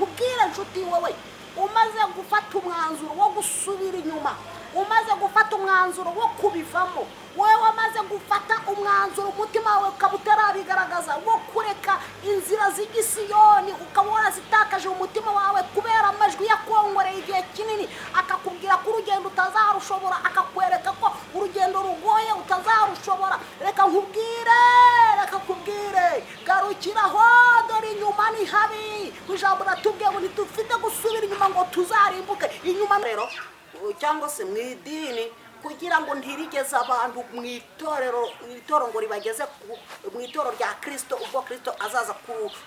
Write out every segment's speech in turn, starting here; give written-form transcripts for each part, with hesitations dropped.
ubwira nshuti wowe umaze gufata umwanzuro wo gusubira inyuma, umaze gufata umwanzuro wo kubivamo, wowe wamaze gufata umwanzuro umutima wawe ukaba utarabigaragaza wo kureka inzira z'igisiyoni, ukaba warazitakaje umutima wawe kubera amajwi yakongoreye igihe kinini akakubwira ko urugendo utazarushobora, akakwereka ko urugendo rugoye utazarushobora. Reka kubwire garukiraho, dore inyuma ni habi. Ijambo ratubwiye ngo ntidufite gusubira inyuma ngo tuzarimbuke. Inyuma rero cyangwa se mu idini kugira ngo ntirigeze abantu mu itorero ngo ribageze mu itorero rya Kristo, ubwo Kristo azaza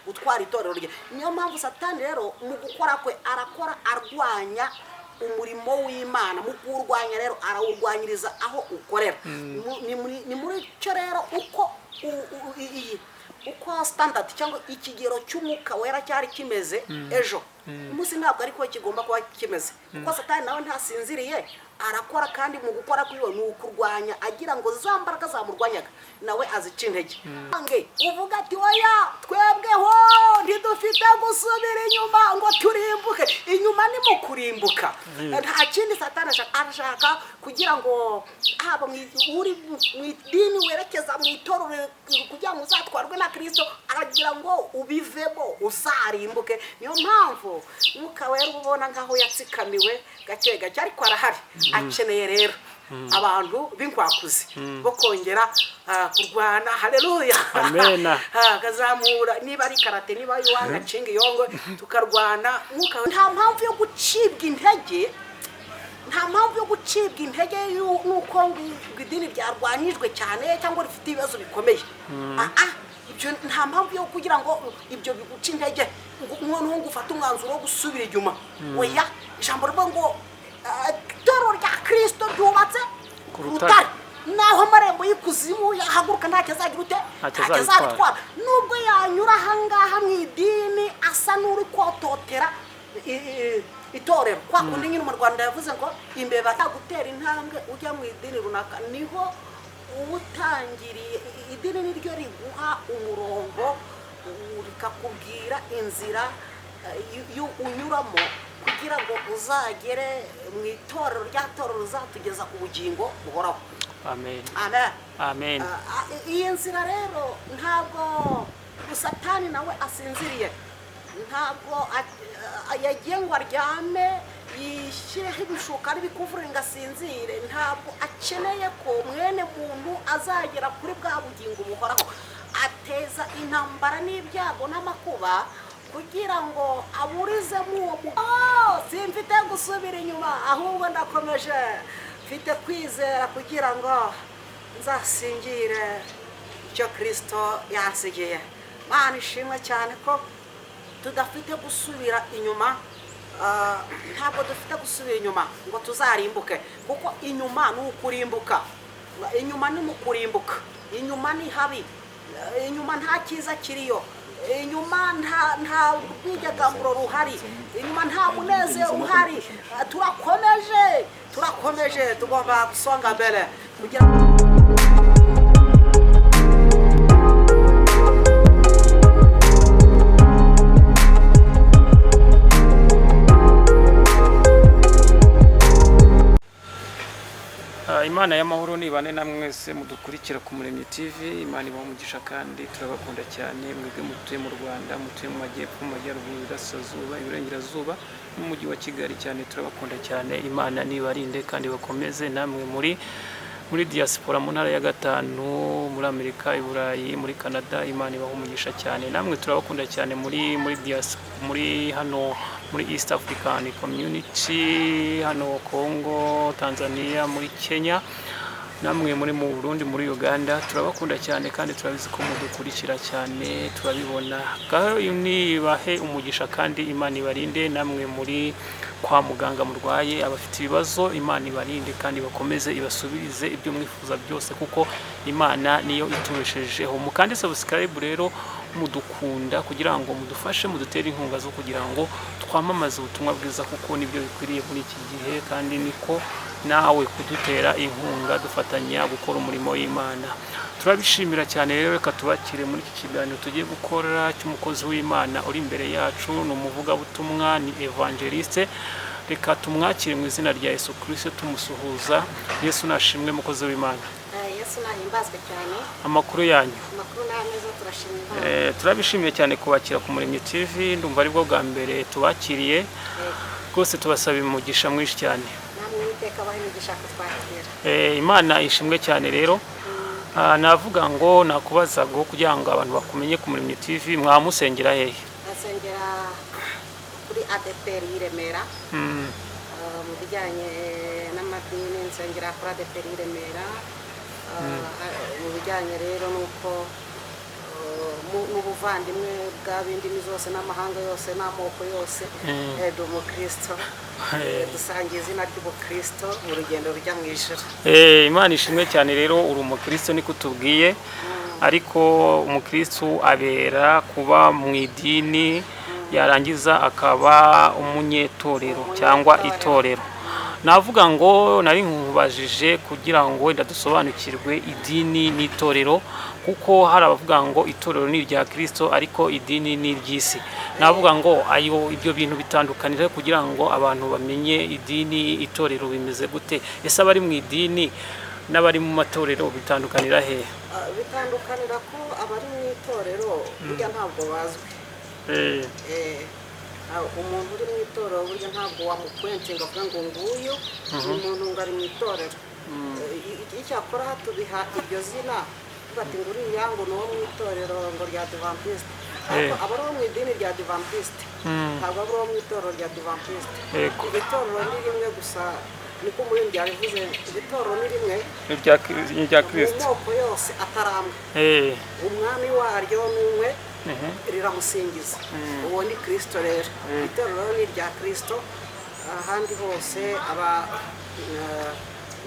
gutwara itorero rye. Niyo mpamvu Satani rero mu gukora kwe arakora arwanya umurimo w'Imana. Mu kurwanya rero arawurwanyiriza aho ukorera. Ni muri cyo rero uko standard cyangwa ikigero cy'umwuka wera cyari kimeze ejo, umunsi ntabwo ariko kigomba kuba kimeze, kuko Satani nawe ntasinziriye arakora, kandi mu gukora kwiwe ni ukurwanya agira ngo za mbaraga zamurwanyaga nawe azica intege. Uvuga ati oya twebweho ntidufite gusubira inyuma ngo turimbuke. Inyuma ni mu kurimbuka, nta kindi Satani arashaka kugira ngo haba uri mu idini werekeza mu itorero kugira ngo uzatwarwe na Kristo, aragira ngo ubivemo uzarimbuke. Niyo mpamvu mwuka wera ubona nkaho yatsikamiwe gake gake, ariko arahari. Akeneye rero abantu b'inkwakuzi bo kongera kurwana. Haleluya, amena. Kazamura niba ari karate, niba yuwanga cinga yongo tukarwana. Nta mpamvu yo gucibwa intege, nta mpamvu yo gucibwa intege nuko idini ryarwanyijwe cyane cyangwa rifite ibibazo bikomeye. Ibyo nta mpamvu yo kugira ngo ibyo biguca intege umuntu ngo ufate umwanzuro wo gusubira inyuma. Oya, ijambo rivuga ngo itorero rya Kristo ryubatse ku rutare, naho amarembo y'ikuzimu yahaguruka ntacyo azagira ute, ntacyo azatwara. Nubwo yanyura ahangaha mu idini asa n'uri kototera itorero, kwa kundi nyine mu Rwanda yavuze ngo imbeba yagutera intambwe ujya mu idini runaka, niho ubutangiriye. Idini niryo riguha umurongo, rikakubwira inzira unyuramo kugira ngo uzagere mu itorero rya torero uzatugeza ku bugingo buhoraho. Amen, amen, amen. Iyi nzira rero ntabwo Satani nawe asinziriye, ntabwo yagiye ngo aryame yishyireho ibishuka n'ibikuvure ngo asinzire. Ntabwo akeneye ko mwene muntu azagera kuri bwa bugingo buhoraho. Ateza intambara n'ibyago n'amakuba kugira ngo aburizemo uwo simfite gusubira inyuma, ahubwo ndakomeje, mfite kwizera kugira ngo nzasingire icyo Kristo yasigiye. Mana ishimwe cyane ko tudafite gusubira inyuma. Ntabwo dufite gusubira inyuma ngo tuzarimbuke, kuko inyuma ni ukurimbuka. Inyuma ni mu kurimbuka, inyuma ni habi, inyuma nta cyiza kiriyo, inyuma nta rwigegamuro ruhari, inyuma nta munezero uhari. Turakomeje tugomba gusonga mbere kugira Imana y'amahoro nibane namwe mwese mudukurikira ku Muremyi TV. Imana ibamugisha kandi turabakunda cyane. Mwebwe mutuye mu Rwanda, mutuye mu majyepfo, mu majyaruguru, iburasirazuba, iburengerazuba n'umujyi wa Kigali cyane, turabakunda cyane. Imana nibarinde kandi bakomeze. Namwe muri diaspora mu ntara ya gatanu, muri Amerika, i Burayi, muri Canada, Imana ibamugisha cyane. Namwe turabakunda cyane muri hano muri East African Community, hano Congo, Tanzania, muri Kenya, namwe muri mu Burundi, muri Uganda, turabakunda cyane kandi turabizi ko mudukurikira cyane, turabibona. Nibahe umugisha kandi Imana ibarinde. Namwe muri kwa muganga murwaye, abafite ibibazo, Imana ibarinde kandi bakomeze ibasubirize ibyo mwifuza byose, kuko Imana niyo itubeshejeho. Mukande subscribe rero mudukunda kugira ngo mudufashe, mudutere inkunga zo kugira ngo twamamaze ubutumwa bwiza, kuko nibyo bikwiriye muri iki gihe kandi niko nawe kudutera inkunga dufatanya gukora umurimo w'Imana. Turabishimira cyane rero, reka tubakire muri iki kiganiro tugiye gukora cy'umukozi w'Imana uri imbere yacu, ni umuvugabutumwa, ni evangeliste. Reka tumwakire mu izina rya Yesu Kristo tumusuhuza. Yesu nashimwe mukozi w'Imana. Yesu nahimbazwe cyane. Amakuru yanyu? Amakuru neza, turashimira. Turabishimiye cyane kubakira ku Muremyi TV, ndumva ari bwo bwa mbere tubakiriye. Rwose tubasaba umugisha mwinshi cyane. Namwe Uwiteka abahe imigisha kutwakira. Imana ishimwe cyane rero. Navuga ngo nakubaza ngo kugira ngo abantu bakumenye ku Muremyi TV, mwamusengera hehe? Asengera kuri ADPR y'i Remera. Mu bijyanye n'amadini nsengera kuri ADPR y'i Remera. Mu bijyanye rero nuko n'ubuvandimwe bw'ab'indimi zose n'amahanga yose n'amoko yose, ndi umukristo, dusangiye izina ry'ubukristo mu rugendo rujya mu ijuru. Imana ishimwe cyane rero, uri umukristo niko tubwiye, ariko umukristo abera kuba mu idini yarangiza akaba umunyetorero cyangwa itorero. Navuga ngo nari nkubajije kugira ngo wenda dusobanukirwe idini n'itorero, kuko hari abavuga ngo itorero ni irya Kristo ariko idini ni iry'isi. Navuga ngo ibyo bintu bitandukanira kugira ngo abantu bamenye idini itorero bimeze gute. Ese abari mu idini n'abari mu matorero bitandukanira he? Bitandukanira ko abari mu itorero burya ntabwo bazwi. Umuntu uri mu itorero burya ntabwo wamukwentinga avuga ngo nguyu umuntu ngo ari mu itorero. Icyakora tubiha iryo zina bati ngo uriya ngo ni uwo mu itorero ngo rya Adventiste, ariko aba ari uwo mu idini rya Adventiste, ntabwo aba ari uwo mu itorero rya Adventiste. Itorero ni rimwe gusa, niko umuririmbyi yabivuze, itorero ni rimwe rya Kristo mu moko yose atarambwe. Umwami waryo ni umwe, riramusingiza. Uwo ni Kristo rero. Itorero ni irya Kristo, ahandi hose aba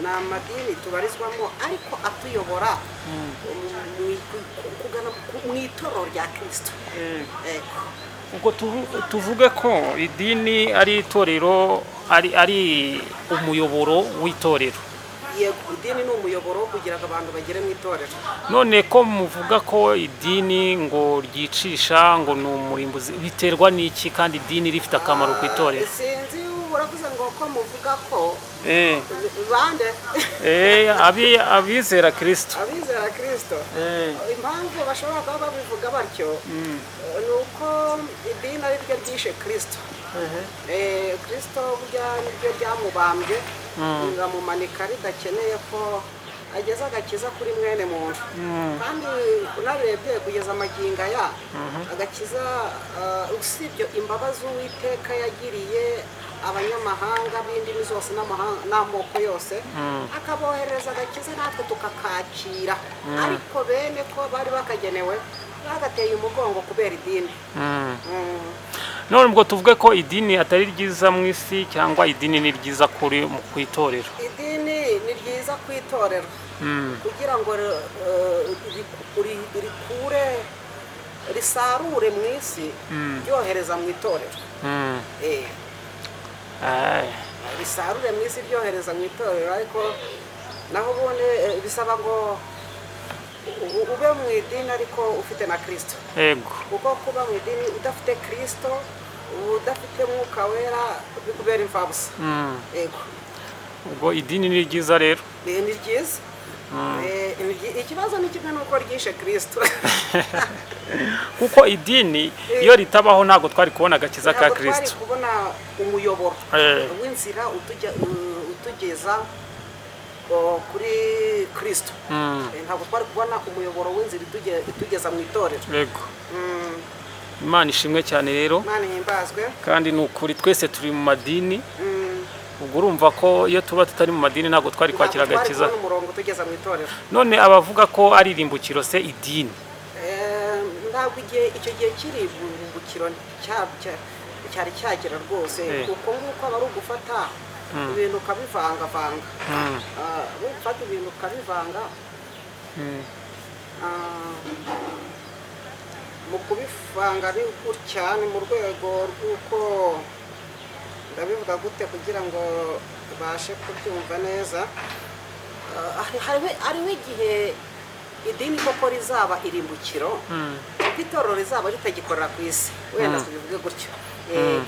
ni amadini tubarizwamo ariko atuyobora kugana mu itorero rya Kristo. ubwo tuvuge ko idini ari itorero, ari umuyoboro w'itorero. Yego, idini ni umuyoboro kugira ngo abantu bagere mu itorero. None ko muvuga ko idini ngo ryicisha ngo ni umurimbuzi, biterwa n'iki kandi idini rifite akamaro ku itorero? Sinzi, uravuze ngo ko muvuga ko bande abizera Kristo. Abizera Kristo. Impamvu bashobora kuba babivuga batyo ni uko idini ari ryo ryishe Kristo. Kristo burya niryo ryamubambye ngamumanika ridakeneye ko ageza agakiza kuri mwene muntu. Kandi unarebye kugeza amagingo aya agakiza, usibye imbabazi Uwiteka yagiriye abanyamahanga b'indimi zose n'amoko yose, akabohereza agakiza natwe tukakakira. Ariko bene ko bari bakagenewe bagateye umugongo kubera idini. None ubwo tuvuge ko idini atari ryiza mu isi, cyangwa idini ni ryiza ku itorero? Idini ni ryiza ku itorero kugira ngo rikure risarure mu isi, ryohereza mu itorero. Risarure mu isi ryohereza mu itorero, ariko naho ubundi bisaba ngo ube mu idini ariko ufite na Kristo. Kuko kuba mu idini udafite Kristo, udafite Mwuka Wera, bikubera imfabusa. Ubwo idini ni ryiza rero? Ni ryiza. Ikibazo ni kimwe nuko ryishe Kristo. Kuko idini iyo ritabaho ntabwo twari kubona agakiza ka Kristo. Twari kubona umuyoboro w'inzira utugeza kuri Kristo. Ntabwo twari kubona umuyoboro w'inzira itugeza mu itorero. Imana ishimwe cyane rero. Imana ihimbazwe. Kandi ni ukuri twese turi mu madini. Ubwo urumva ko iyo tuba tutari mu madini ntabwo twari kwakira agakiza. None abavuga ko ari irimbukiro se idini? Ntabwo icyo gihe kiri irimbukiro cyari cyagera rwose, kuko nk'uko aba ari ugufata ibintu ukabivangavanga. Ufata ibintu ukabivanga, mu kubivanga ni gutya, ni mu rwego rw'uko ndabivuga gute kugira ngo tubashe kubyumva neza. Hariho igihe idini koko rizaba irimbukiro, kuko itorero rizaba ritagikorera ku isi, wenda tubivuge gutyo.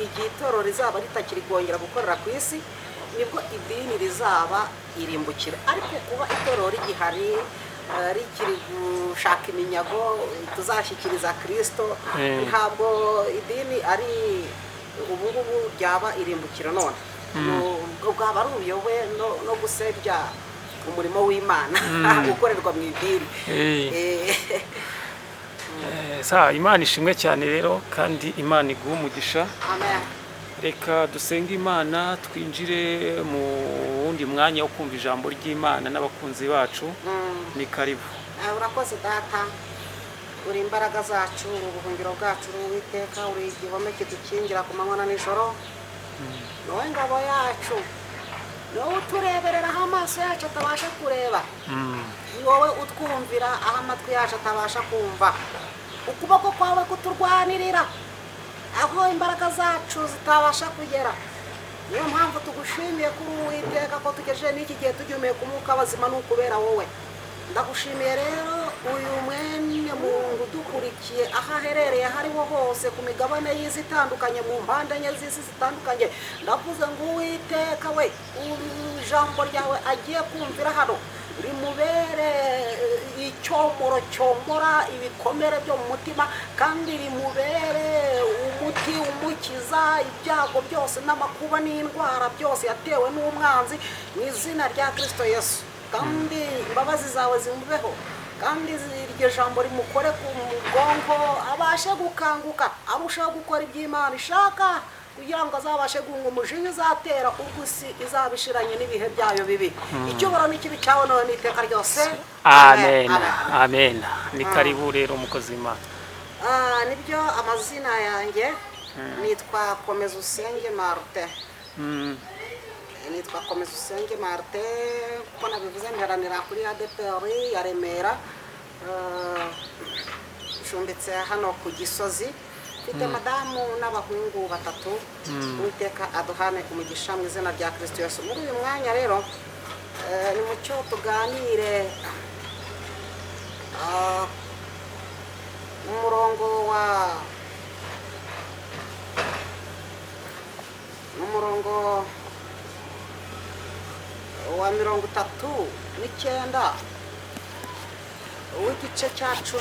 Igihe itorero rizaba ritakiri kongera gukorera ku isi, nibwo idini rizaba irimbukiro. Ariko kuba itorero rigihari, rikiri gushaka iminyago tuzashyikiriza Kristo, ntabwo idini ari ubu ngubu ryaba irimbukiro. None bwaba ari ubuyobe no gusebya umurimo w'Imana ukorerwa mu idini. Imana ishimwe cyane rero, kandi Imana iguha umugisha. Amen. Reka dusenge Imana, twinjire mu wundi mwanya wo kumva ijambo ry'Imana n'abakunzi bacu. Ni karibu. Urakoze data, uri imbaraga zacu, ubuhungiro bwacu, Uwiteka, uri igihome kidukingira ku manywa na nijoro. Wowe ngabo yacu, wowe utureberera aho amaso yacu atabasha kureba, ni wowe utwumvira aho amatwi yacu atabasha kumva, ukuboko kwawe kuturwanirira aho imbaraga zacu zitabasha kugera. Niyo mpamvu tugushimiye kuri Uwiteka ko tugejeje n'iki gihe tugihumeka umwuka w'abazima ni ukubera wowe. Ndagushimiye rero uyu mwene muntu udukurikiye aho aherereye aho ariho hose ku migabane y'isi itandukanye, mu mpande enye z'isi zitandukanye. Ndavuze ngo Uwiteka we, ijambo ryawe agiye kumvira hano rimubere icyomoro cyomora ibikomere byo mu mutima, kandi rimubere umuti umukiza ibyago byose n'amakuba n'indwara byose yatewe n'umwanzi, mu izina rya Kristo Yesu. Kandi imbabazi zawe zimubeho, kandi iryo jambo rimukore ku mugongo, abashe gukanguka, arushaho gukora iby'Imana ishaka, kugira ngo azabashe guhunga umujinya uzatera ubwo isi izabishiranye n'ibihe byayo bibi. Icyubahiro n'ikibi cyawe none n'iteka ryose. Amen. Amen. Ni karibu rero umukozi w'Imana. Nibyo, amazina yanjye nitwa Komeza Usenge Martin. Nitwa Komeza Usenge Martin, kuko nabivuze nteranira kuri ADPR ya Remera, nshumbitse hano ku Gisozi. Mfite madamu n'abahungu batatu. Uwiteka aduhane umugisha mu izina rya Kristo Yesu. Muri uyu mwanya rero ni mucyo tuganire umurongo wa 39 w'igice cya 10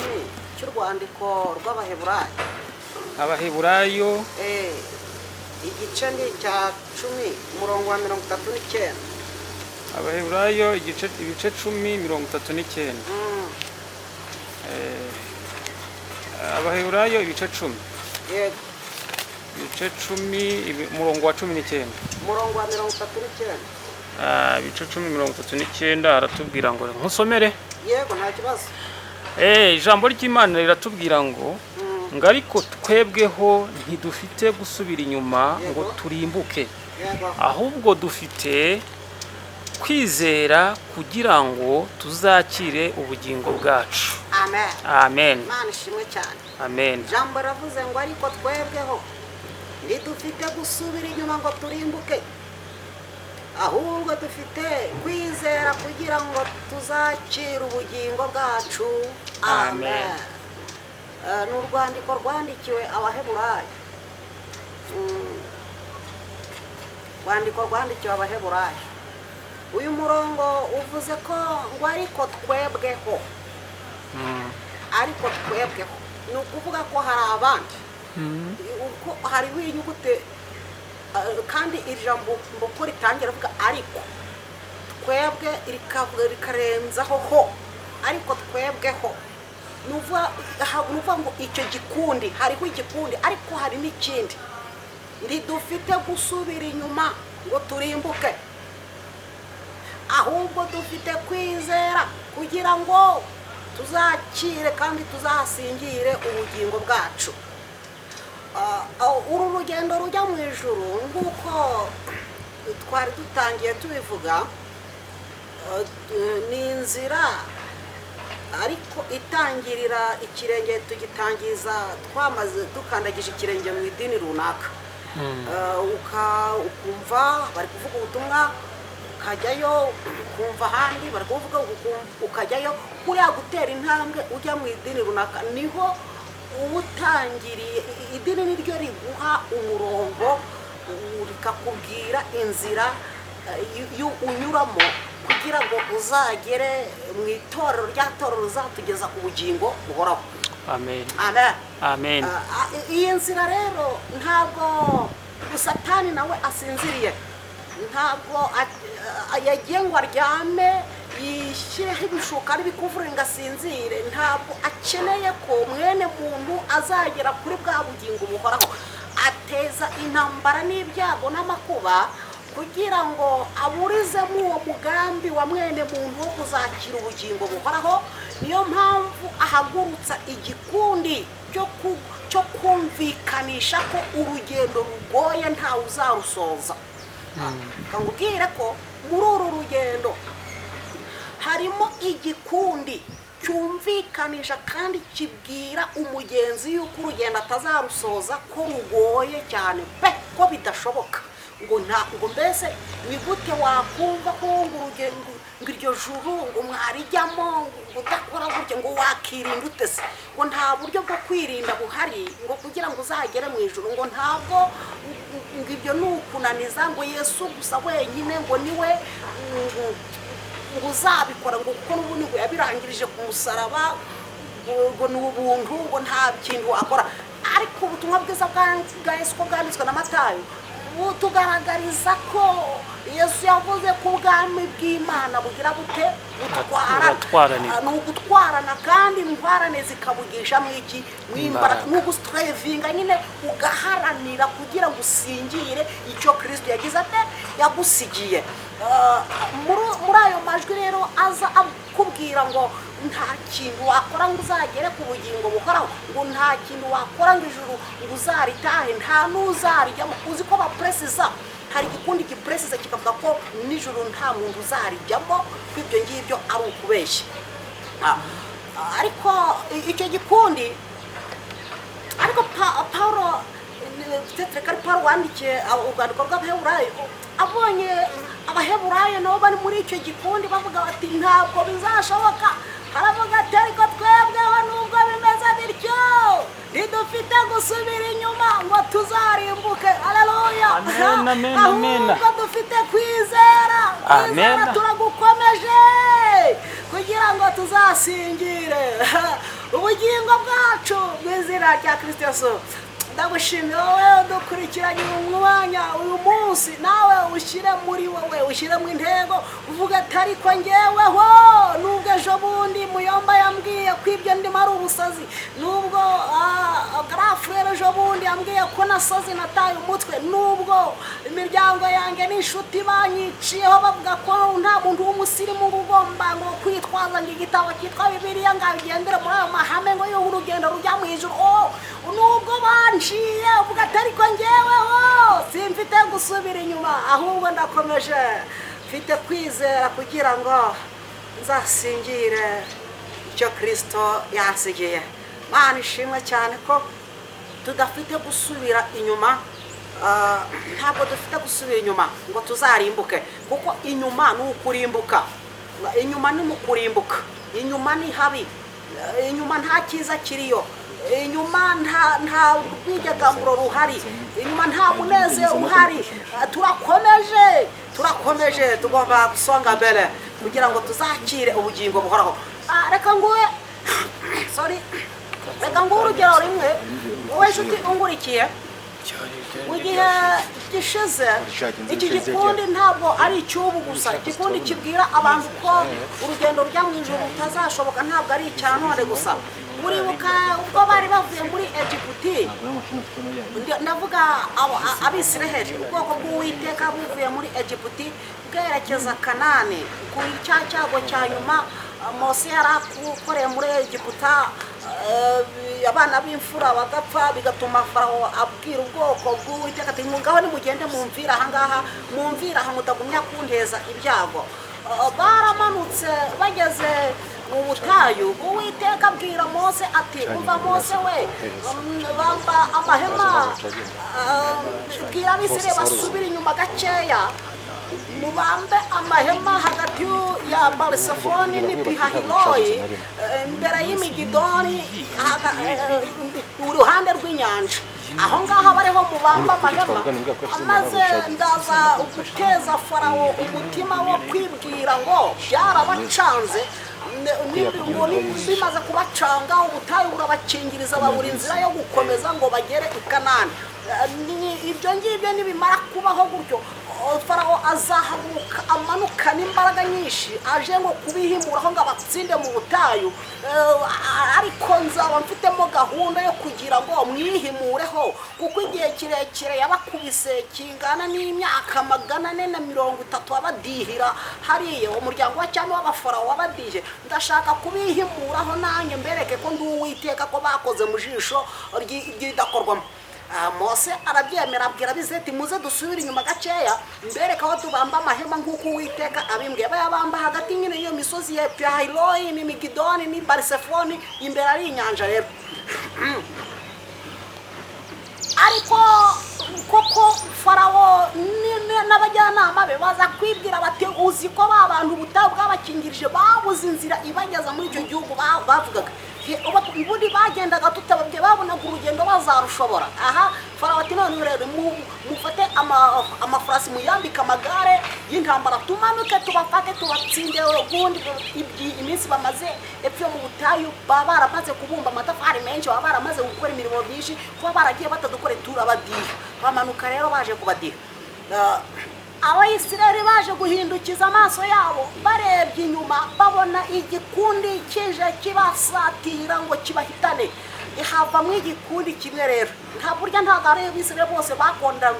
cy'urwandiko rw'Abaheburayo. Abaheburayo igice ni cya 10 umurongo wa 39. Abaheburayo ibice 10:39. Abaheburayo ibice 10. Yego. Ibice 10 umurongo wa 19. Umurongo wa 39. Ibice 10:39 aratubwira ngo nkusomere. Yego, nta kibazo. Ijambo ry'Imana riratubwira ngo ariko twebweho ntidufite gusubira inyuma ngo turimbuke, ahubwo dufite kwizera kugira ngo tuzakire ubugingo bwacu. Amen. Amen. Imana ishimwe cyane. Amen. Jambo ravuze ngo ariko twebweho ntidufite gusubira inyuma ngo turimbuke, ahubwo dufite kwizera kugira ngo tuzakire ubugingo bwacu. Amen. Ni urwandiko rwandikiwe Abaheburayo. Urwandiko rwandikiwe Abaheburayo. Uyu murongo uvuze ko ngo ariko twebweho. Ariko twebweho ni ukuvuga ko hari abandi, uko hariho inyuguti, kandi iri jambo uko ritangira avuga ariko twebwe rikarenzaho ho, ariko twebweho nuva ngo icyo gikundi, hariho igikundi ariko hari n'ikindi. Ntidufite gusubira inyuma ngo turimbuke, ahubwo dufite kwizera kugira ngo tuzakire kandi tuzasingire ubugingo bwacu. Uru rugendo rujya mu ijuru nk'uko twari dutangiye tubivuga, ni inzira ariko itangirira ikirenge tugitangiza twamaze dukandagije ikirenge mu idini runaka. ukumva bari kuvuga ubutumwa ukajyayo, ukumva ahandi bari kuvuga ukajyayo. Kuriya gutera intambwe ujya mu idini runaka niho uba utangiriye. Idini niryo riguha umurongo, rikakubwira inzira unyuramo kugira ngo uzagere mu itorero, rya torero rizatugeza ku bugingo buhoraho. Amen. Amen. Amen. Iyi nzira rero ntabwo Satani nawe asinziriye, ntabwo yagiye ngo aryame yishyireho ibishuka n'ibikuvure ngo asinzire. Ntabwo akeneye ko mwene muntu azagera kuri bwa bugingo buhoraho. Ateza intambara n'ibyago n'amakuba kugira ngo aburizemo uwo mugambi wa mwene muntu wo kuzakira ubugingo buhoraho. Niyo mpamvu ahagurutsa igikundi cyo kumvikanisha ko urugendo rugoye ntawe uzarusoza. Kangubwire ko muri uru rugendo harimo igikundi cyumvikanisha kandi kibwira umugenzi yuko urugendo atazarusoza, ko rugoye cyane pe, ko bidashoboka. ngo mbese ni gute wakumva ko urugendo ngo iryo juru ngo mwarijyamo ngo udakora gutya ngo wakirinda utese, ngo nta buryo bwo kwirinda buhari ngo kugira ngo uzagere mu ijuru, ngo ntabwo ngo ibyo ni ukunaniza, ngo Yesu gusa wenyine ngo niwe ngo uzabikora, ngo kuko n'ubundi ngo yabirangirije ku musaraba, ngo ni ubuntu, ngo nta kintu wakora. Ariko ubutumwa bwiza bwa Yesu ko bwanditswe na Matayo butugaragariza ko Yesu yavuze ko ubwami bw'Imana bugira bute ni ugutwarana, kandi intwarane zikabugisha mu iki mwimbaraga, ni ugustrevinga nyine ugaharanira kugira ngo usingire icyo Kristo yagize ate yagusigiye. Muri ayo majwi rero aza akubwira ngo nta kintu wakora ngo uzagere ku bugingo buhoraho, ngo nta kintu wakora ngo ijuru ngo uzaritahe, nta n'uzarijyamo. Uzi ko bapresiza, hari igikundi gipresiza kikavuga ko nijoro nta muntu uzarijyamo, ko ibyo ngibyo ari ukubeshya. Ariko icyo gikundi, ariko Paulo wandikiye urwandiko rw'Abaheburayo, abonye Abaheburayo nabo bari muri icyo gikundi bavuga bati ntabwo bizashoboka. Haravuga ati ariko twebweho nubwo bimeze bityo ntidufite gusubira inyuma ngo tuzarimbuke. Haleluya. Ahubwo dufite kwizera, kwizera turagukomeje kugira ngo tuzasingire ubugingo bwacu mu izina rya Kristo Yesu. Ndagushimira wowe dukurikiranye umwanya uyu munsi, nawe ushyire muri wowe, ushyire mu intego uvuga ati ariko njyeweho nubwo ejo bundi Muyomba yambwiye ko ibyo ndimo ari ubusazi, nubwo Grafrere ejo bundi yambwiye ko nasazi nataye umutwe, nubwo imiryango yanjye n'inshuti banyiciyeho bavuga ko nta muntu w'umusirimu ugomba ngo kwitwaza ngo igitabo cyitwa Bibiliya ngo agendere muri ayo mahame ngo y'urugendo rujya mu ijuru. Nubwo banciye uvuga ati ariko njyeweho simfite gusubira inyuma, ahubwo ndakomeje, mfite kwizera kugira ngo nzasingire icyo Kristo yansigiye. Mana ishimwe cyane ko tudafite gusubira inyuma, ntabwo dufite gusubira inyuma ngo tuzarimbuke, kuko inyuma ni ukurimbuka, inyuma ni mu kurimbuka, inyuma ni habi, inyuma nta cyiza kiriyo, inyuma nta rwigegamuro ruhari, inyuma nta munezero uhari. Turakomeje tugomba gusonga mbere kugira ngo tuzakire ubugingo buhoraho. Reka nguhe urugero rimwe, wowe nshuti ungurikiye. Mu gihe gishize iki gikundi ntabwo ari icy'ubu gusa, igikundi kibwira abantu ko urugendo rujya mu ijuru rutazashoboka, ntabwo ari icya none gusa. Uribuka ubwo bari bavuye muri Egiputi, ndavuga Abisiraheli, ubwoko bw'Uwiteka buvuye muri Egiputi bwerekeza Kanani, ku cya cyago cya nyuma Mose yari akoreye muri Egiputa, abana b'imfura bagapfa, bigatuma Farawo abwira ubwoko bw'Uwiteka ati ngaho nimugende mumvira ahangaha, mumvira aha mutagumya kunteza ibyago. Baramanutse bageze mu butayu uwiteka abwira Mose ati umva Mose we bamba amahema bwira abisirayeli basubire inyuma gakeya mubambe amahema hagati ya Barisefoni n'Pihahiroyi imbere y'Imigidoni uruhande rw'inyanja aho ngaho bariho mubamba amahema maze ndaza guteza Farawo umutima wo kwibwira ngo byarabacanze bimaze kubacanga ubutayu burabakingiriza babura inzira yo gukomeza ngo bagere i Kanani. Ibyo ngibyo nibimara kubaho gutyo Farawo azahaguruka amanukana imbaraga nyinshi aje ngo kubihimuraho ngo abatsinde mu butayu, ariko nzaba mfitemo gahunda yo kugira ngo mwihimureho kuko igihe kirekire yabakubise kingana n'imyaka 430 abadihira hariye umuryango wa cyane w'Abafarawo wabadije. Ndashaka kubihimuraho nanjye mbereke ko ndi Uwiteka ko bakoze mu jisho ry'idakorwamo. Mose arabyemera abwira abizeti muze dusubire inyuma gakeya mbereka aho tubamba amahema nk'uko Uwiteka abimbwiye. Bayabamba hagati nyine iyo misozi ya Pihahiroyi n'Imigidoni ni Barisefoni imbere ari inyanja rero. Ariko koko Farawo n'abajyanama be baza kwibwira bati uzi ko abantu ubutayu bwabakingirije babuze inzira ibageza muri icyo gihugu bavugaga ubundi bagendaga tutababye babonaga urugendo bazarushobora. Aha Farawo ati none rero mufate amafarasi muyambika amagare y'intambara tumanuke tubafate tubatsinde ubundi iminsi bamaze epfo mu butayu baba baramaze kubumba amatafari menshi baba baramaze gukora imirimo myinshi kuba baragiye batadukore turabadiha. Bamanuka rero baje kubadiha. Abayisirayeli baje guhindukiza amaso yabo barebye inyuma babona igikundi kije kibasatira ngo kibahitane. Ihavamo igikundi kimwe rero nta burya ntago ari Abisirayeli bose bakonda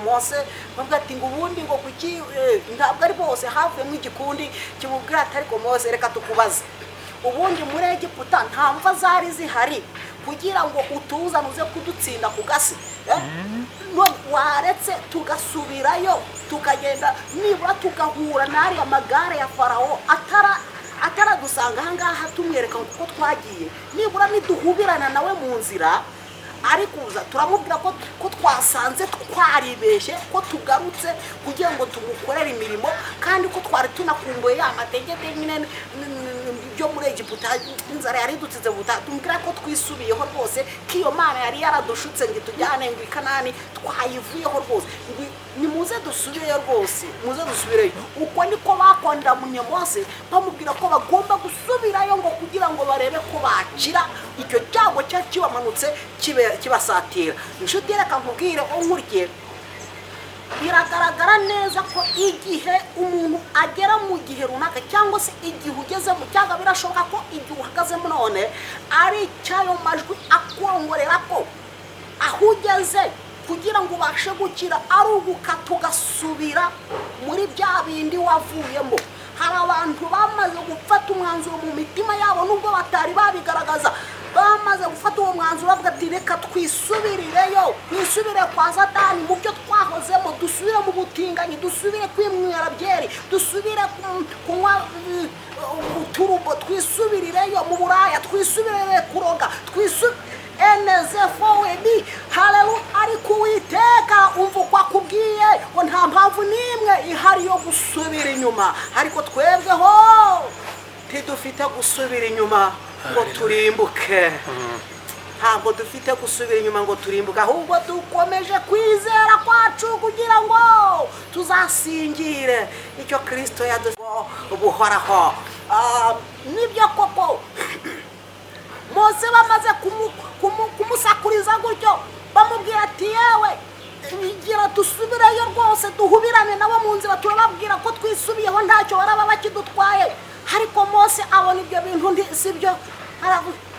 Mose bavuga ati ngo ubundi ngo kuki ntabwo ari bose havuyemo igikundi kimubwira ati ariko Mose reka tukubaze ubundi muri Egiputa nta mva zari zihari kugira ngo utuzanuze kudutsinda ku gasi waretse tugasubirayo tukagenda nibura tugahura n'ari amagare ya Farawo ataradusanga ahangaha tumwereka kuko twagiye nibura niduhubirana nawe mu nzira ari kuza turamubwira ko twasanze twaribeshye ko tugarutse kugira ngo tumukorere imirimo kandi ko twari tunakumbuye amategeko nyine byo muri Egiputa inzara yari dutse buta tumubwira ko twisubiyeho rwose kiyo Mana yari yaradushutse ngo tujyane ngo i Kanani twayivuyeho rwose nimuze dusubireyo rwose muze dusubireyo. Uko niko bakonda Mose bamubwira ko bagomba gusubirayo ngo kugira ngo barebe ko bakira icyo cyago cyakibamanutse kibasatira. Inshuti reka nkubwire unkurikiye biragaragara neza ko igihe umuntu agera mu gihe runaka cyangwa se igihe ugeze mu cyaga birashoboka ko igihe uhagazemo none ari cyayo majwi akongorera ko aho ugeze kugira ngo ubashe gukira ari ugukata ugasubira muri bya bindi wavuyemo. Hari abantu bamaze gufata umwanzuro mu mitima yabo nubwo batari babigaragaza bamaze gufata uwo mwanzuro bavuga ati reka twisubirireyo twisubire kwa Satani mu byo twahozemo dusubire mu butinganyi dusubire kwimwera byeri dusubire kunywa uturubo twisubirireyo mu buraya twisubire kuroga enezefowebi haleluya. Ariko Uwiteka umva uko akubwiye ngo nta mpamvu n'imwe ihari yo gusubira inyuma, ariko twebweho ntidufite gusubira inyuma ngo turimbuke. Ntabwo dufite gusubira inyuma ngo turimbuke, ahubwo dukomeje kwizera kwacu kugira ngo tuzasingire icyo Kristo buhoraho. Nibyo koko Mose bamaze kumusakuriza gutyo bamubwira ati yewe gira dusubireyo rwose duhubirane nabo mu nzira turababwira ko twisubiyeho ntacyo baraba bakidutwaye. Ariko Mose abona ibyo bintu sibyo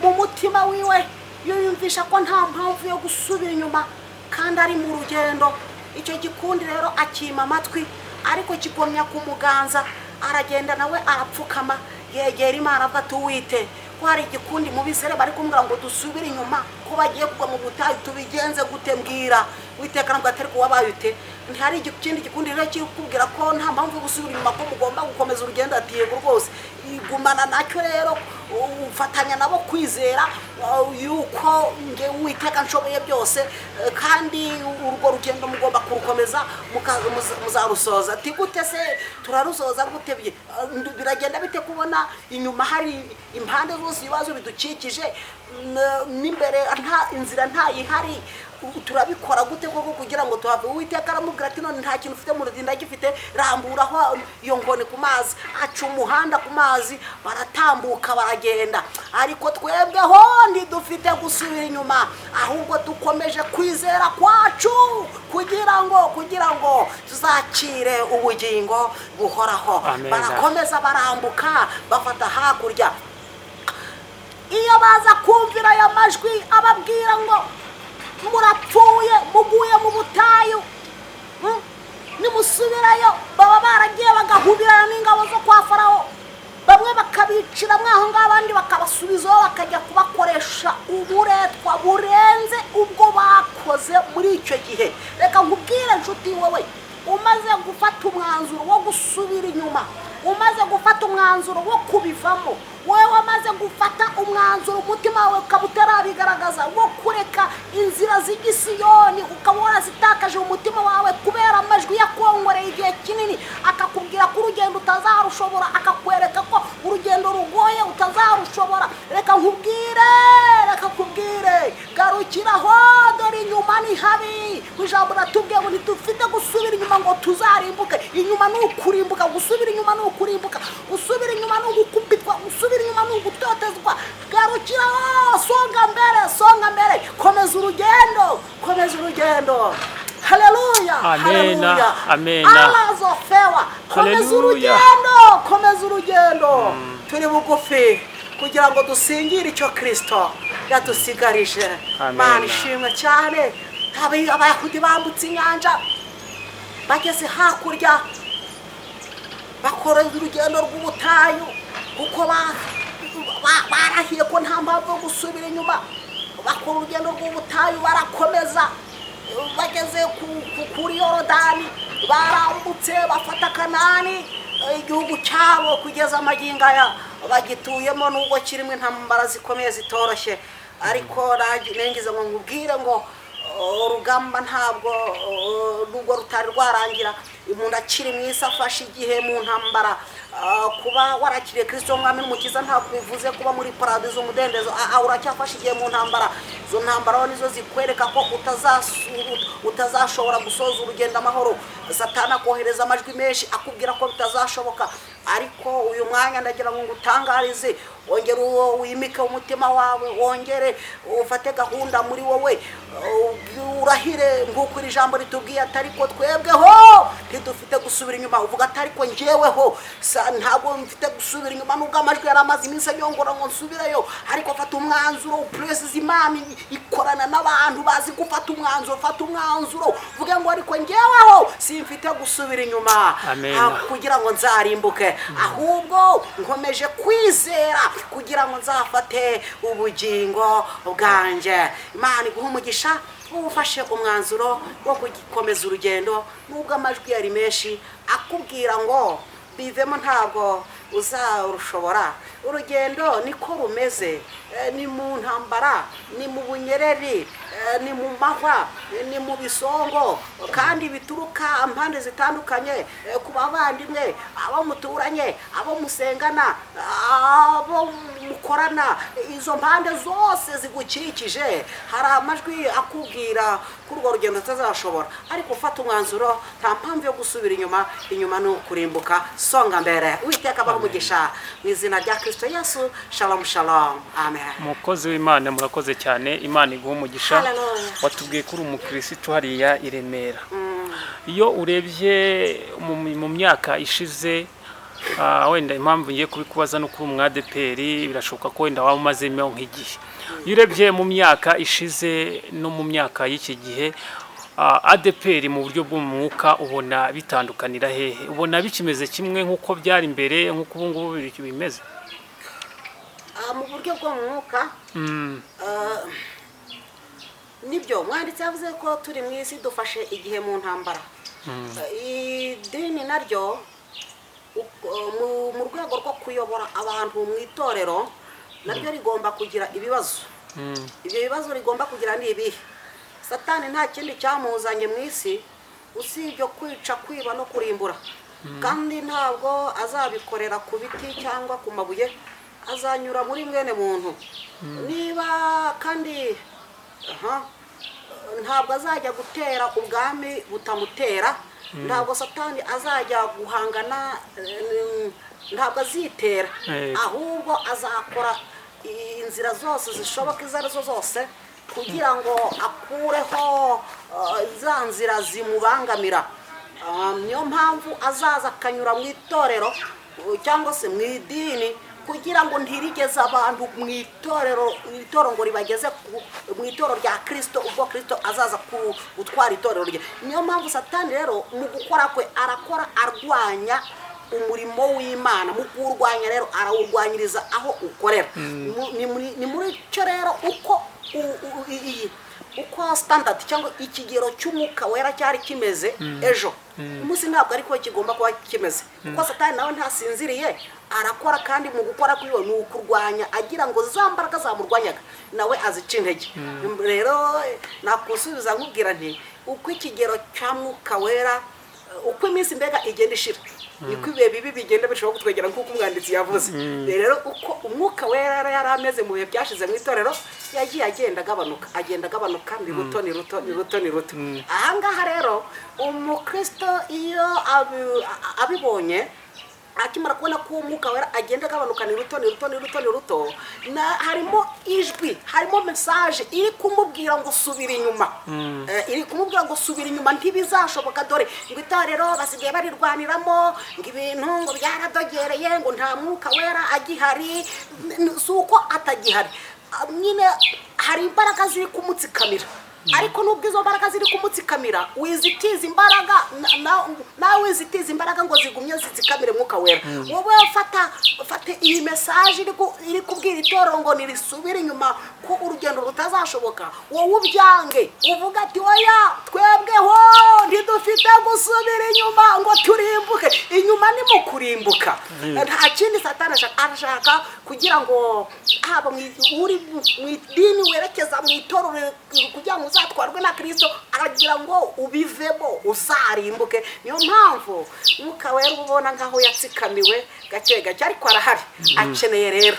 mu mutima wiwe yumvisha ko nta mpamvu yo gusubira inyuma kandi ari mu rugendo. Icyo gikundi rero akima amatwi ariko kigomya kumuganza aragenda nawe arapfukama yegera Imana avuga ati Uwite ko hari igikundi mu Bisirayeli bari kumbwira ngo dusubire inyuma ko bagiye kugwa mu butayu tubigenze gute mbwira. Uwiteka nabwo atari ko wabaye ute ntihari ikindi gikundi rero kikubwira ko nta mpamvu gusubira inyuma ko mugomba gukomeza urugendo ati yego rwose igumana nacyo rero ufatanya nabo kwizera yuko nge Uwiteka nshoboye byose kandi urwo rugendo mugomba kurukomeza muzarusoza ati gute se turarusoza gute biragenda bite kubona inyuma hari impande zose ibibazo bidukikije n'imbere nta inzira ntayihari turabikora gute koko kugira ngo tuhave Uwiteka aramubwira ati none nta kintu ufite mu ruzinda gifite ramburaho iyo ngone ku mazi aca umuhanda ku mazi baratambuka baragenda ariko twebweho ntidufite gusubira inyuma ahubwo dukomeje kwizera kwacu kugira ngo tuzakire ubugingo buhoraho barakomeza barambuka bafata hakurya iyo baza kumvira aya majwi ababwira ngo murapfuye muguye mu butayu nimusubirayo baba baragiye bagahubirana n'ingabo zo kwa Farawo bamwe bakabicira mwaho ngabandi bakabasubizaho bakajya kubakoresha uburetwa burenze ubwo bakoze muri icyo gihe reka nkubwire nshuti wowe umaze gufata umwanzuro wo gusubira inyuma umaze gufata umwanzuro wo kubivamo wewe wamaze gufata umwanzuro umutima wawe ukabutera bigaragaza wo kureka inzira z'igisiyoni ukabona zitakaje umutima wawe kubera amajwi yakongoreye igihe kinini akakubwira ko urugendo utazarushobora akakwereka ko urugendo rugoye utazarushobora reka nkubwire garukiraho dore inyuma ni habi ijambo ratubwiye ngo ntidufite gusubira inyuma ngo tuzarimbuke inyuma ni ukurimbuka gusubira inyuma ni ukurimbuka gusubira inyuma ni ugukubitwa gusubira inyuma ni ugutotezwa garukiraho songa mbere komeza urugendo haleluya alazofewa komeza urugendo turi bugufi kugira ngo dusingire icyo Kristo yadusigarije Mana ishimwe cyane abayahudi bambutse inyanja bageze hakurya bakora urugendo rw'ubutayu kuko barahiye ko nta mpamvu yo gusubira inyuma bakora urugendo rw'ubutayu barakomeza bageze kuri Yorodani barambutse bafata Kanani igihugu cyabo kugeza amagingo aya bagituyemo nubwo kirimo intambara zikomeye zitoroshye ariko nengize ngo ngubwire ngo urugamba ntabwo nubwo rutari rwarangira umuntu akiri mu isi afashe igihe mu ntambara kuba warakiriye Kristo umwami n'umukiza ntabwo bivuze kuba muri paradizo umudendezo uracyafashe igihe mu ntambara izo ntambara nizo zikwereka ko utazashobora gusoza urugendo amahoro Satani akohereza amajwi menshi akubwira ko bitazashoboka ariko uyu mwanya ndagira ngo ngutangarize wongere wimike umutima wawe wongere ufate gahunda muri wowe urahire nguko iri jambo ritubwiye atari ko twebweho ntidufite gusubira inyuma uvuga atari ko njyeweho ntabwo mfite gusubira inyuma nubwo amajwi yari amaze iminsi anyongora ngo nsubireyo ariko fata umwanzuro praise Imana ikorana n'abantu bazi gufata umwanzuro fata umwanzuro vuge ngo ariko njyeweho simfite gusubira inyuma kugira ngo nzarimbuke ahubwo nkomeje kwizera kugira ngo nzafate ubugingo bwanjye Imana iguha umugisha ufashe umwanzuro wo gukomeza urugendo nubwo amajwi yari menshi akubwira ngo bivemo ntabwo uzarushobora urugendo niko rumeze ni mu ntambara ni mu bunyereri ni mu mahwa ni mu bisongo kandi bituruka impande zitandukanye ku bavandimwe abo muturanye abo musengana abo mukorana izo mpande zose zigukikije hari amajwi akubwira ko urwo rugendo utazashobora ariko ufata umwanzuro nta mpamvu yo gusubira inyuma ni ukurimbuka songa mbere Uwiteka abaha umugisha mu izina rya Kristo Yesu shalom shalom amen umukozi w'Imana murakoze cyane Imana iguha umugisha watubwiye kuri umukristo hariya i Remera iyo urebye mu myaka ishize wenda impamvu ngiye kubikubaza no kuri umwadeperi birashoboka ko wenda waba umazemo nk'igihe iyo urebye mu myaka ishize no mu myaka y'iki gihe ADPR mu buryo bw'umwuka ubona bitandukanira hehe ubona bikimeze kimwe nk'uko byari imbere nk'uko ubu ngubu bimeze mu buryo bw'umwuka nibyo mwanditse yavuze ko turi mu isi dufashe igihe mu ntambara. Idini naryo mu rwego rwo kuyobora abantu mu itorero naryo rigomba kugira ibibazo. Ibyo bibazo rigomba kugira ni ibihe? Satani nta kindi cyamuzanye mu isi usibye kwica, kwiba no kurimbura, kandi ntabwo azabikorera ku biti cyangwa ku mabuye, azanyura muri mwene muntu. Niba kandi ntabwo azajya gutera ubwami butamutera, ntabwo Satani azajya guhangana, ntabwo azitera, ahubwo azakora inzira zose zishoboka izo arizo zose kugira ngo akureho za nzira zimubangamira. Niyo mpamvu azaza akanyura mu itorero cyangwa se mu idini kugira ngo ntirigeze abantu mu itorero ngo ribageze mu itorero rya Kristo, ubwo Kristo azaza gutwara itorero rye. Niyo mpamvu Satani rero mu gukora kwe arakora arwanya umurimo w'Imana. Mu kurwanya rero arawurwanyiriza aho ukorera. Ni muri cyo rero uko standard cyangwa ikigero cy'umwuka wera cyari kimeze ejo, umunsi ntabwo ariko kigomba kuba kimeze, kuko Satani nawe ntasinziriye, arakora kandi mu gukora kwiwe ni ukurwanya agira ngo za mbaraga zamurwanyaga nawe azica intege. Rero nakusubiza nkubwira nti uko ikigero cy'umwuka wera, uko iminsi mbega igenda ishira, niko ibihe bibi bigenda bishobora kutwegera nk'uko umwanditsi yavuze. Rero uko umwuka wera yari ameze mu bihe byashize mu itorero, yagiye agenda agabanuka, ni ruto. Ahangaha rero umukristo iyo abibonye, akimara kubona ko umwuka wera agenda agabanuka, ni ruto, harimo ijwi, harimo message iri kumubwira ngo subira inyuma. Iri kumubwira ngo subira inyuma, ntibizashoboka, dore ngo itorero basigaye barirwaniramo, ngo ibintu ngo byaradogereye, ngo nta mwuka wera agihari. Si uko atagihari, nyine hari imbaraga ziri kumutsikamira, ariko nubwo izo mbaraga ziri kumutsikamira, wizitiza imbaraga nawe wizitiza imbaraga ngo zigumye zitsikamire mwuka wera. Wowe fata iyi message iri kubwira itorero ngo nirisubire inyuma, ko urugendo rutazashoboka, wowe ubyange, uvuga ati oya, twebweho ntidufite gusubira inyuma ngo turimbuke. Inyuma ni mu kurimbuka. Nta kindi Satani arashaka kugira ngo haba uri mu idini werekeza mu itorero kugira ngo uzatwarwe na Kristo, aragira ngo ubivemo uzarimbuke. Niyo mpamvu mwuka wera ubona ngaho yatsikamiwe gake gake, ariko arahari. Akeneye rero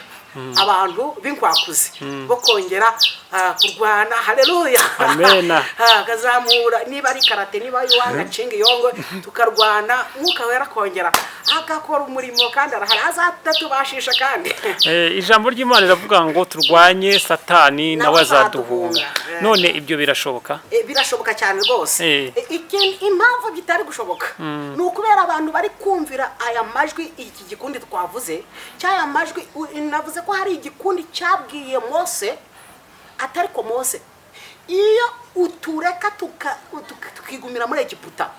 abantu b'inkwakuzi bo kongera kurwana. Haleluya, amena. Kazamura niba ari karate, niba yiwanga cinga yongo, tukarwana, mwuka wera kongera agakora umurimo, kandi arahari, azatatubashisha. Kandi ijambo ry'Imana riravuga ngo turwanye Satani nawe azaduhunga. None ibyo birashoboka? Birashoboka cyane rwose. Impamvu bitari gushoboka ni ukubera abantu bari kumvira aya majwi. Iki gikundi twavuze cyaya majwi, navuze ko hari igikundi cyabwiye Mose, atari ko Mose iyo utureka tukigumira muri Egiputa,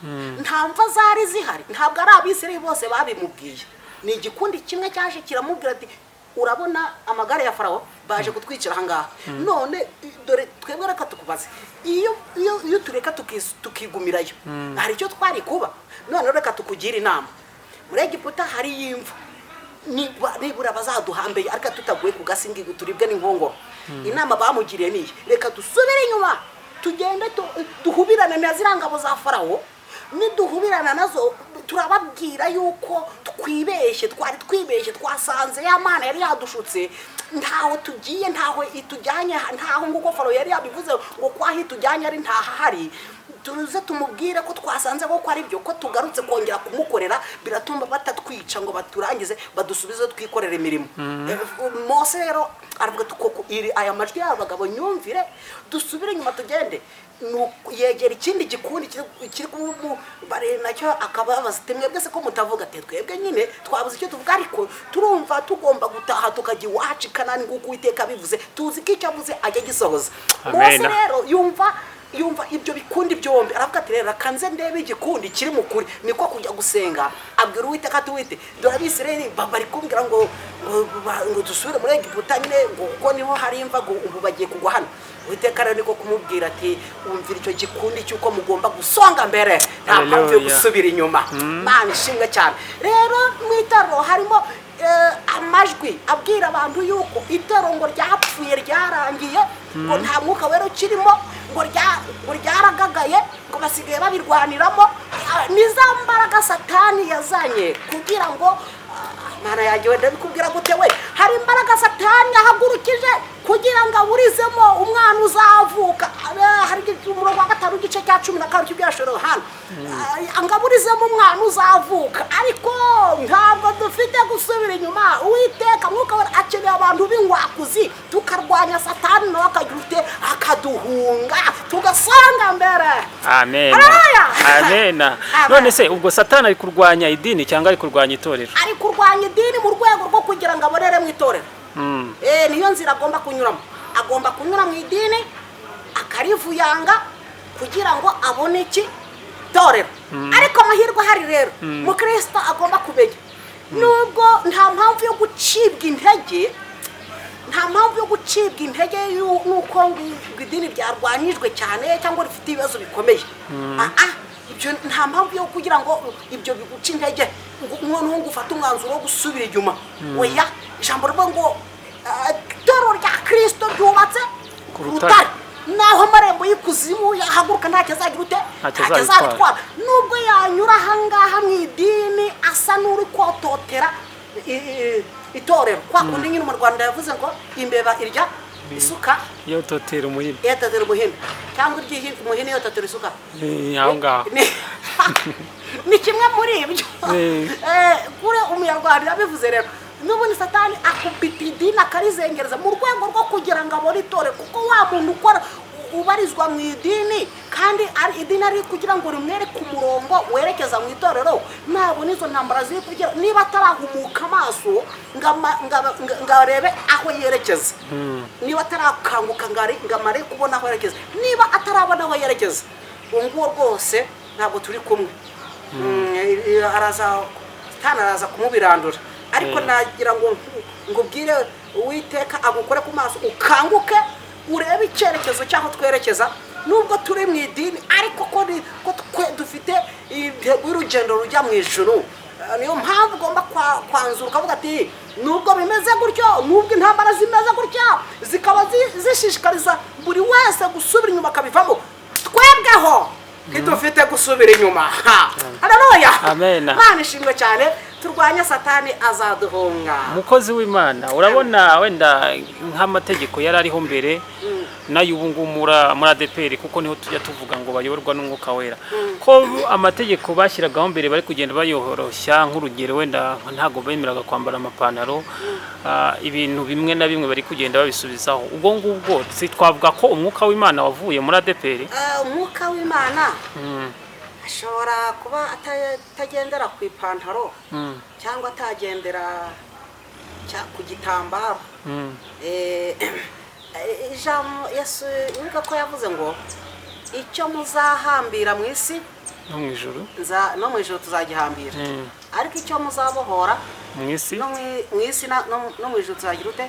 nta mva zari zihari, ntabwo ari Abisirayeli bose babimubwiye. Ni igikundi kimwe cyaje kiramubwira ati urabona amagare ya Farawo baje kutwicira ahangaha, none dore twebwe reka tukubaze, iyo tureka tukigumirayo hari icyo twari kuba, none reka tukugira inama. Muri Egiputa hari imva, nibura bazaduhambeye ariko tutaguye ku gasingi turibwe n'inkongoro. Inama bamugiriye niyi, reka dusubire inyuma, tugende duhubirane na zirangabo za Farawo. Niduhubirana nazo turababwira yuko twibeshye, twasanze ya Mana yari yadushutse, ntaho tugiye, ntaho itujyanye, ntaho nguko Farawo yari yabivuze ngo kwahi tujyanye ari ntahari. Turuze tumubwire ko twasanze ko ari byo, ko tugarutse kongera kumukorera, biratuma batatwica ngo baturangize, badusubize twikorera imirimo. Mose rero aravuga tukoko aya majwi y'abagabo nyumvire, dusubire inyuma tugende. Yegera ikindi gikundi kiri bare nacyo akababaza, mwebwe se ko mutavuga ati twebwe nyine twabuze icyo tuvuga, ariko turumva tugomba gutaha tukajya iwacu Kanani nguko Uwiteka bivuze, tuzi ko icyo avuze ajya gisohoza. Mose rero yumva yumva ibyo bikundi byombi aravuga ati rero kanze ndebe igikundi kiri mu kuri niko kujya gusenga abwira Uwiteka ati Uwite dore Abisirayeli bari kumbwira ngo dusubire muri Egiputa nyine ngo kuko niho hari imva ubu bagiye kugwa hano Uwiteka rero niko kumubwira ati umvira icyo gikundi cy'uko mugomba gusonga mbere nta mpamvu yo gusubira inyuma Mana ishimwe cyane rero mu itorero harimo amajwi abwira abantu yuko iterongo ryapfuye ryarangiye ngo nta mwuka wera ukirimo ngo ryaragagaye ngo basigaye babirwaniramo niza mbaraga Satani yazanye kugira ngo Mana yanjye wenda bikubwira gute we hari imbaraga Satani ahagurukije kugira ngo aburizemo umwana uzavuka hari umurongo wa 5 igice cya 12 cy'ibyashoro hano angaburizemo umwana uzavuka ariko ntabwo dufite gusubira inyuma Uwiteka mwuka wera akeneye abantu b'ingwakuzi tukarwanya Satani nawe akagirute akaduhunga tugasanga mbere amen amen none se ubwo Satani ari kurwanya idini cyangwa ari kurwanya itorero ari kurwanya idini mu rwego rwo kugira ngo aborere mu itorero niyo nzira agomba kunyuramo agomba kunyura mu idini akarivuyanga kugira ngo abone iki torero ariko amahirwe hari rero mu Kristo agomba kubenya nubwo nta mpamvu yo gucibwa intege nuko idini ryarwanyijwe cyane cyangwa rifite ibibazo bikomeye ibyo nta mpamvu yo kugira ngo ibyo biguca intege ngo ufate umwanzuro wo gusubira inyuma oya ijambo rivuga ngo itorero rya Kristo ryubatse ku rutare naho amarembo y'ikuzimu yahaguruka ntacyo azagira ute ntacyo azatwara nubwo yanyura ahangaha mu idini asa n'uri kototera itorero kwa kundi nyine mu Rwanda yavuze ngo imbeba irya isuka yototera umuhini cyangwa umuhini yototera isuka aho ngaho ni kimwe muri ibyo kure umunyarwanda yabivuze rero n'ubundi Satani akubita idini akarizengereza mu rwego rwo kugira ngo abone itorero kuko wa muntu ukora ubarizwa mu idini kandi idini ari kugira ngo rimwere ku murongo werekeza mu itorero nabona izo ntambara ziri kugira niba atarahumuka amaso ngarebe aho yerekeza niba atarakanguka ngamare kubona aho yerekeza niba atarabona aho yerekeza ngo rwose ntabwo turi kumwe araza kumubirandura ariko nagira ngo ubwire Uwiteka agukore ku maso ukanguke urebe icyerekezo cyaho twerekeza nubwo turi mu idini ariko ko dufite urugendo rujya mu ijuru niyo mpamvu ugomba kwanzura ukavuga ati nubwo bimeze gutyo nubwo intambara zimeze gutya zikaba zishishikariza buri wese gusubira inyuma akabivamo twebweho ntidufite gusubira inyuma haleluya amen Mana ishimwe cyane turwanya Satani azaduhunga umukozi w'Imana urabona wenda nk'amategeko yari ariho mbere nayo ubu ngubu muri ADPR kuko niho tujya tuvuga ngo bayoborwa n'umwuka wera ko amategeko bashyiragaho mbere bari kugenda bayoroshya nk'urugero wenda ntago bemeraga kwambara amapantaro ibintu bimwe na bimwe bari kugenda babisubizaho ubwo ngubwo twavuga ko umwuka w'Imana wavuye muri ADPR umwuka w'Imana ashobora kuba atagendera ku ipantaro cyangwa atagendera ku gitambaro ijambo Yesu uvuga ko yavuze ngo icyo muzahambira mu isi no mu ijuru tuzagihambira ariko icyo muzabohora mu isi no mu ijuru tuzagira ute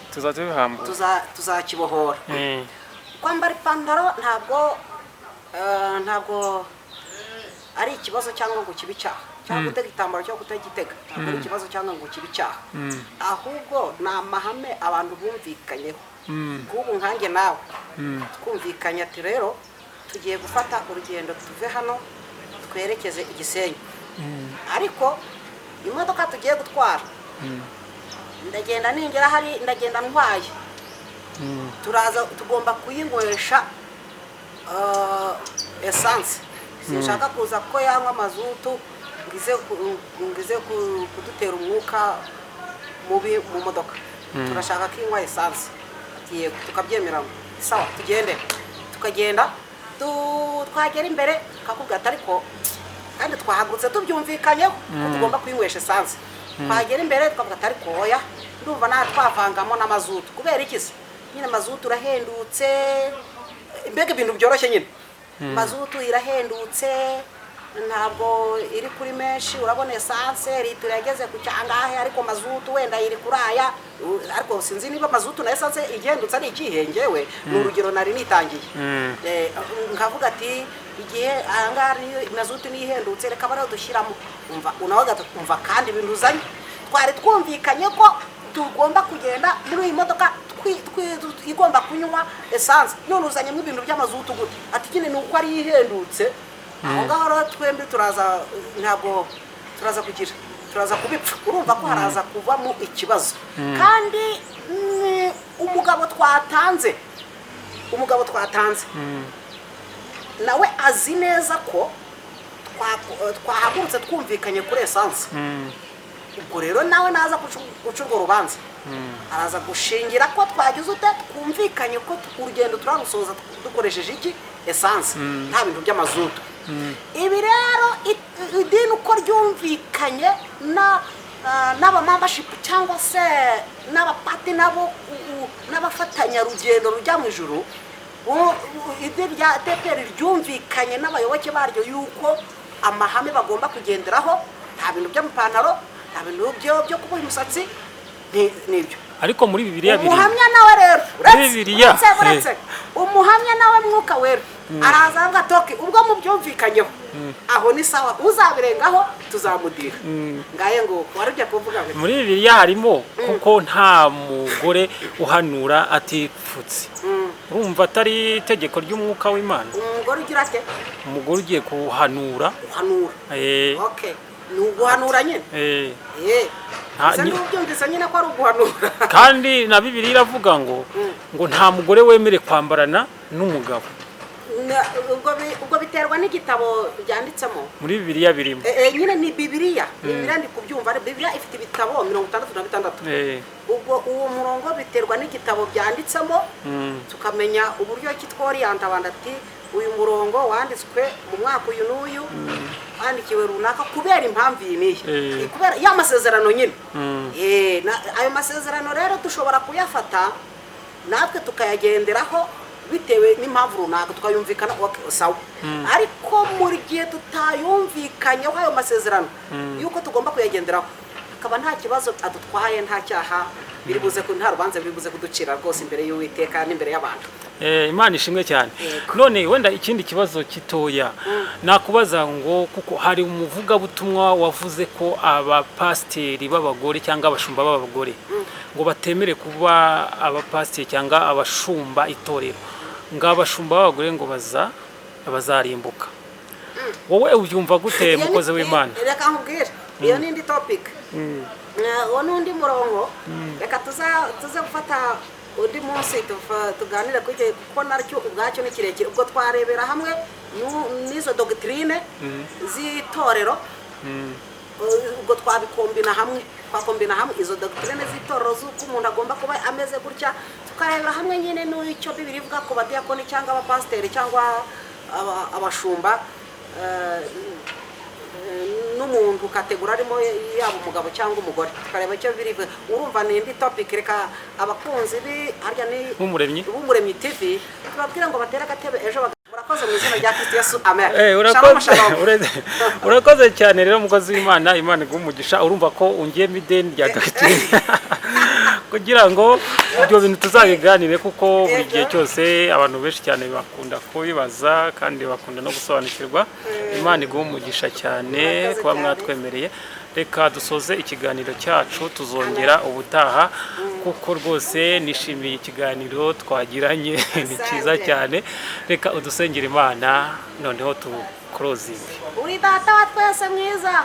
tuzakibohora kwambara ipantaro ntabwo ari ikibazo cyangwa ngo kibe icyaha cyangwa gutega igitambaro cyo kutagitega ntabwo ari ikibazo cyangwa ngo kibe icyaha ahubwo ni amahame abantu bumvikanyeho nk'ubu nkanjye nawe twumvikanye ati rero tugiye gufata urugendo tuve hano twerekeze i Gisenyi ariko imodoka tugiye gutwara ndagenda ningera hari ndagenda ntwaye tugomba kuyinywesha essence sinshaka kuza ko yanywa mazutu ngize kudutera umwuka mubi mu modoka turashaka ko inywa essence tukabyemera sawa tukagenda twagera imbere kakubwira ariko kandi twahagurutse tubyumvikanyeho tugomba kwinywesha essence twagera imbere tukavuga ariko oya ndumva twavangamo n'amazutu kubera iki se nyine mazutu urahendutse mbega ibintu byoroshye nyine mazutu irahendutse ntabwo iri kuri menshi urabona essence litiro yageze ku cyangahe ariko mazutu wenda iri kuraya ariko sinzi niba mazutu na essence igendutse ari ikihengewe ni urugero nari nitangiye nkavuga ati igihe ahangari mazutu nihendutse reka bari dushyiramo umva unawaga umva kandi ibintu uzanye twari twumvikanye ko tugomba kugenda muri iyi modoka igomba kunywa essence none uzanyemo ibintu by'amazutu gute ati kine nuko ari yihendutse aho ngaho rero twembi turaza ntabwo turaza kugira turaza kubipfa urumva ko haraza kuvamo ikibazo kandi umugabo twatanze nawe azi neza ko twahagurutse twumvikanye kuri essence ubwo rero nawe naza guca urwo rubanza araza gushingira ko twagize ute twumvikanye ko urugendo turarusoza dukoresheje iki essence nta bintu by'amazutu ibi rero idini uko ryumvikanye n'abamambership cyangwa se n'abapati nabo n'abafatanya rugendo rujya mu ijuru idini rya ADEPR ryumvikanye n'abayoboke baryo yuko amahame bagomba kugenderaho nta bintu by'amapantaro nta bintu byo kuboha imisatsi n'ibyo ariko muri Bibiliya umuhamya nawe rero uretse umuhamya nawe mwuka wera araza ngatoke ubwo mu byumvikanyeho aho ni sawa uzabirengaho tuzamudira ngaye ngo warujya kuvuga muri Bibiliya harimo kuko nta mugore uhanura atipfutse urumva atari itegeko ry'umwuka w'Imana umugore ugira ate umugore ugiye kuhanura okay ni uguhanura nyine ko ari uguhanura kandi na Bibiliya iravuga ngo nta mugore wemere kwambarana n'umugabo ubwo biterwa n'igitabo byanditsemo muri Bibiliya birimo nyine ni Bibiliya ndi kubyumva Bibiliya ifite ibitabo 66 ubwo uwo murongo biterwa n'igitabo byanditsemo tukamenya uburyo kitworiyanta ati uyu murongo wanditswe mu mwaka uyu n'uyu wandikiwe runaka kubera impamvu iyi kubera ya masezerano nyine ayo masezerano rero dushobora kuyafata natwe tukayagenderaho bitewe n'impamvu runaka tukayumvikana sawa ariko mu gihe tutayumvikanyeho ayo masezerano yuko tugomba kuyagenderaho akaba nta kibazo adutwaye nta cyaha biribuze ko nta rubanza biribuze kuducira rwose imbere y'Uwiteka n'imbere y'abantu Imana ishimwe cyane none wenda ikindi kibazo kitoya nakubaza ngo kuko hari umuvugabutumwa wavuze ko abapasiteri b'abagore cyangwa abashumba b'abagore ngo batemere kuba abapasiteri cyangwa abashumba itorero ngo abashumba b'abagore ngo bazarimbuka wowe ubyumva gute mukozi w'Imana reka nkubwire iyo n'indi topic uwo n'undi murongo reka tuze gufata undi munsi tuganira kuko naryo ubwacyo ni kirekire ubwo twarebera hamwe n'izo doctrine z'itorero ubwo twakombina hamwe izo doctrine z'itorero z'uko umuntu agomba kuba ameze gutya tukarebera hamwe nyine n'icyo Bibiliya ivuga ku badiyakoni cyangwa abapasiteri cyangwa abashumba n'umuntu kategori arimo yaba umugabo cyangwa umugore tukareba icyo birivuga urumva ni indi topic reka abakunzi harya ni b'Umuremyi TV tubabwira ngo batere agatebe ejo murakoze mu izina rya Kristo Yesu amen urakoze cyane rero mukozi w'Imana Imana igumugisha urumva ko ungiyemo ideni rya doctrine kugira ngo ibyo bintu tuzabiganire kuko buri gihe cyose abantu benshi cyane bakunda kubibaza kandi bakunda no gusobanukirwa Imana igumugisha cyane kuba mwatwemereye reka dusoze ikiganiro cyacu tuzongera ubutaha kuko rwose nishimiye ikiganiro twagiranye ni cyiza cyane reka udusengera Imana noneho tukorozinge uri data wa twese mwiza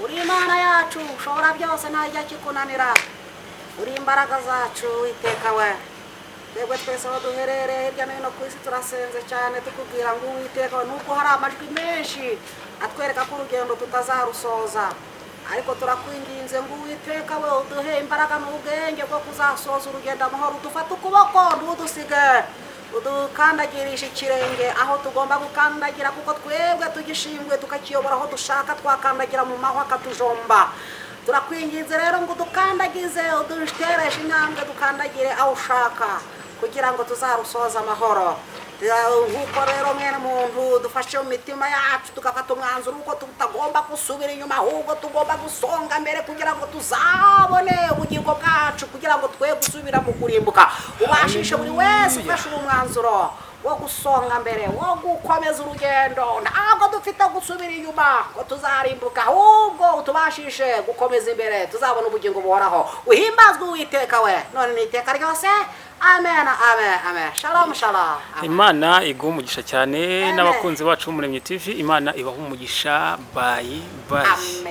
uri Imana yacu ushobora byose ntajya kikunanira uri imbaraga zacu Uwiteka we twebwe twese aho duherereye hirya no hino ku isi turasenze cyane tukubwira ngo Uwiteka nubwo hari amajwi menshi atwereka ko urugendo tutazarusoza ariko turakwinginze ngo Uwiteka we uduhe imbaraga n'ubwenge bwo kuzasoza urugendo amahoro udufate ukuboko ntudusige udukandagirisha ikirenge aho tugomba gukandagira kuko twebwe tugishingwe tukakiyobora aho dushaka twakandagira mu mahwa akatujomba turakwinginze rero ngo dukandagize udutereshe intambwe dukandagire aho ushaka kugira ngo tuzarusoza amahoro nk'uko rero mwene muntu dufashe mu mitima yacu tugafata umwanzuro uko tutagomba gusubira inyuma ahubwo tugomba gusonga mbere kugira ngo tuzabone ubugingo bwacu kugira ngo twe gusubira mu kurimbuka ubashishe buri wese ufashe umwanzuro wo gusonga mbere wo gukomeza urugendo ntabwo dufite gusubira inyuma ngo tuzarimbuka ahubwo tubashishe gukomeza imbere tuzabona ubugingo buhoraho uhimbazwe Uwiteka we none n'iteka ryose amen amen amen shalom shalom Imana iguha umugisha cyane n'abakunzi bacu b'Umuremyi TV Imana ibaha umugisha bye bye. Amen.